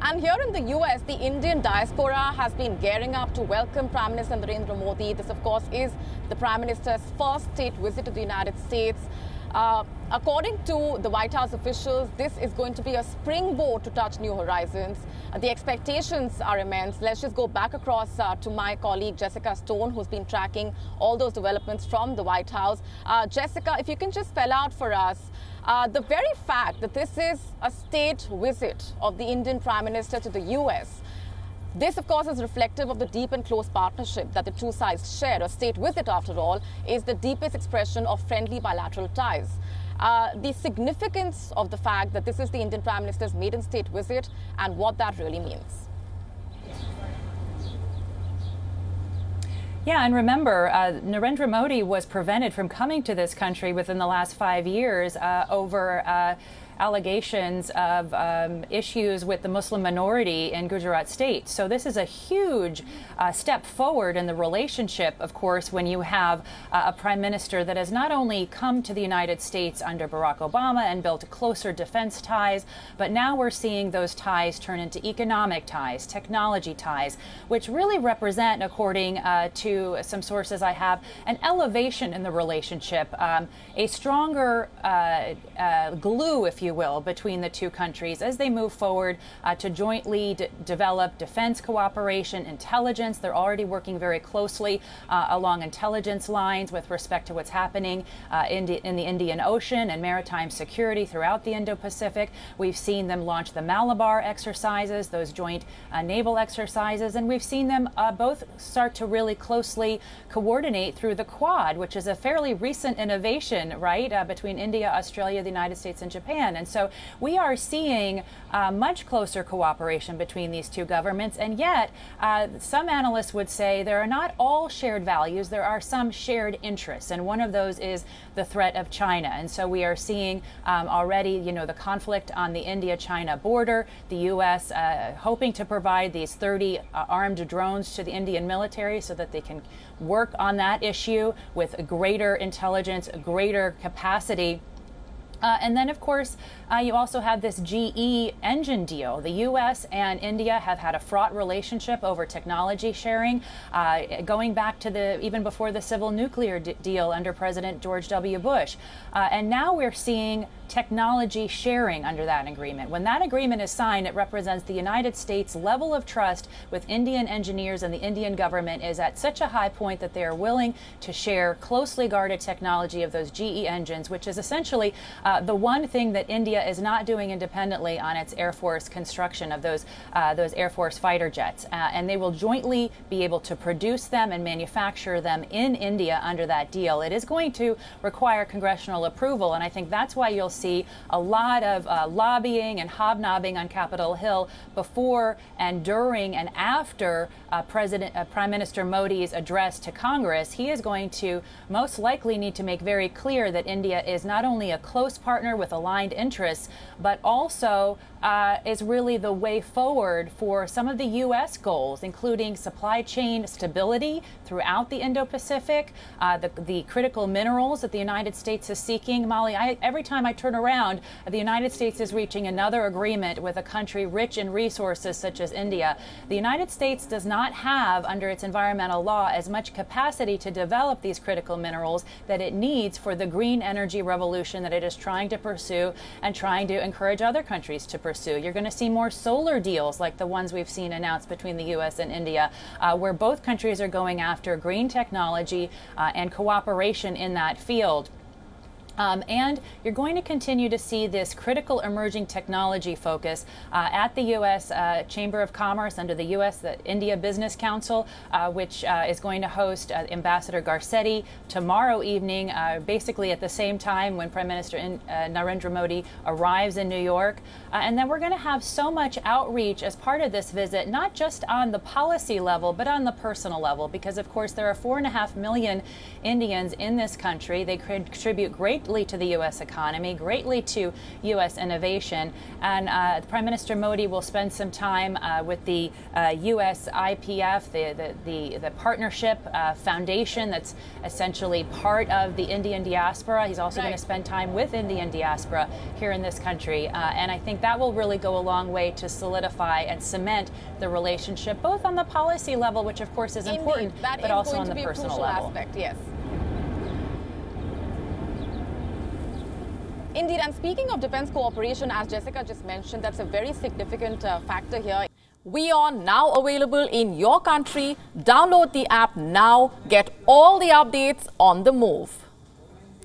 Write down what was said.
And here in the US, the Indian diaspora has been gearing up to welcome Prime Minister Narendra Modi. This, of course, is the Prime Minister's first state visit to the United States. According to the White House officials, this is going to be a springboard to touch new horizons. The expectations are immense. Let's just go back across to my colleague Jessica Stone, who's been tracking all those developments from the White House. Jessica, if you can just spell out for us the very fact that this is a state visit of the Indian Prime Minister to the US. This, of course, is reflective of the deep and close partnership that the two sides share. A state visit, after all, is the deepest expression of friendly bilateral ties. The significance of the fact that this is the Indian Prime Minister's maiden state visit and what that really means. Yeah, and remember, Narendra Modi was prevented from coming to this country within the last 5 years over allegations of issues with the Muslim minority in Gujarat state. So this is a huge step forward in the relationship, of course, when you have a prime minister that has not only come to the United States under Barack Obama and built closer defense ties, but now we're seeing those ties turn into economic ties, technology ties, which really represent, according to some sources I have, an elevation in the relationship, a stronger glue, if you will, between the two countries as they move forward to jointly develop defense cooperation, intelligence. They're already working very closely along intelligence lines with respect to what's happening in the Indian Ocean and maritime security throughout the Indo-Pacific. We've seen them launch the Malabar exercises, those joint naval exercises, and we've seen them both start to really closely coordinate through the Quad, which is a fairly recent innovation, right, between India, Australia, the United States, and Japan. And so we are seeing much closer cooperation between these two governments. And yet, some analysts would say there are not all shared values. There are some shared interests. And one of those is the threat of China. And so we are seeing already, you know, the conflict on the India-China border, the U.S. Hoping to provide these 30 armed drones to the Indian military so that they can work on that issue with greater intelligence, greater capacity. And then, of course, you also have this GE engine deal. The U.S. and India have had a fraught relationship over technology sharing, going back to even before the civil nuclear deal under President George W. Bush. And now we're seeing technology sharing under that agreement. When that agreement is signed, it represents the United States' level of trust with Indian engineers and the Indian government is at such a high point that they are willing to share closely guarded technology of those GE engines, which is essentially the one thing that India is not doing independently on its Air Force construction of those Air Force fighter jets. And they will jointly be able to produce them and manufacture them in India under that deal. It is going to require congressional approval, and I think that's why you'll see a lot of lobbying and hobnobbing on Capitol Hill before and during and after Prime Minister Modi's address to Congress. He is going to most likely need to make very clear that India is not only a close partner with aligned interests, but also is really the way forward for some of the U.S. goals, including supply chain stability throughout the Indo-Pacific, the critical minerals that the United States is seeking. Molly, every time I turn around, the United States is reaching another agreement with a country rich in resources such as India. The United States does not have, under its environmental law, as much capacity to develop these critical minerals that it needs for the green energy revolution that it is trying to pursue and trying to encourage other countries to pursue. You're going to see more solar deals like the ones we've seen announced between the U.S. and India, where both countries are going after green technology and cooperation in that field. And you're going to continue to see this critical emerging technology focus at the U.S. Chamber of Commerce under the U.S.-India Business Council, which is going to host Ambassador Garcetti tomorrow evening, basically at the same time when Prime Minister Narendra Modi arrives in New York. And then we're going to have so much outreach as part of this visit, not just on the policy level, but on the personal level, because, of course, there are 4.5 million Indians in this country. They contribute great greatly to the U.S. economy, greatly to U.S. innovation. And Prime Minister Modi will spend some time with the U.S. IPF, the partnership foundation that's essentially part of the Indian diaspora. He's also going to spend time with Indian diaspora here in this country. And I think that will really go a long way to solidify and cement the relationship, both on the policy level, which of course is important, but also on the personal level. Aspect, yes. Indeed, and speaking of defense cooperation, as Jessica just mentioned, that's a very significant factor here. WION now available in your country. Download the app now. Get all the updates on the move.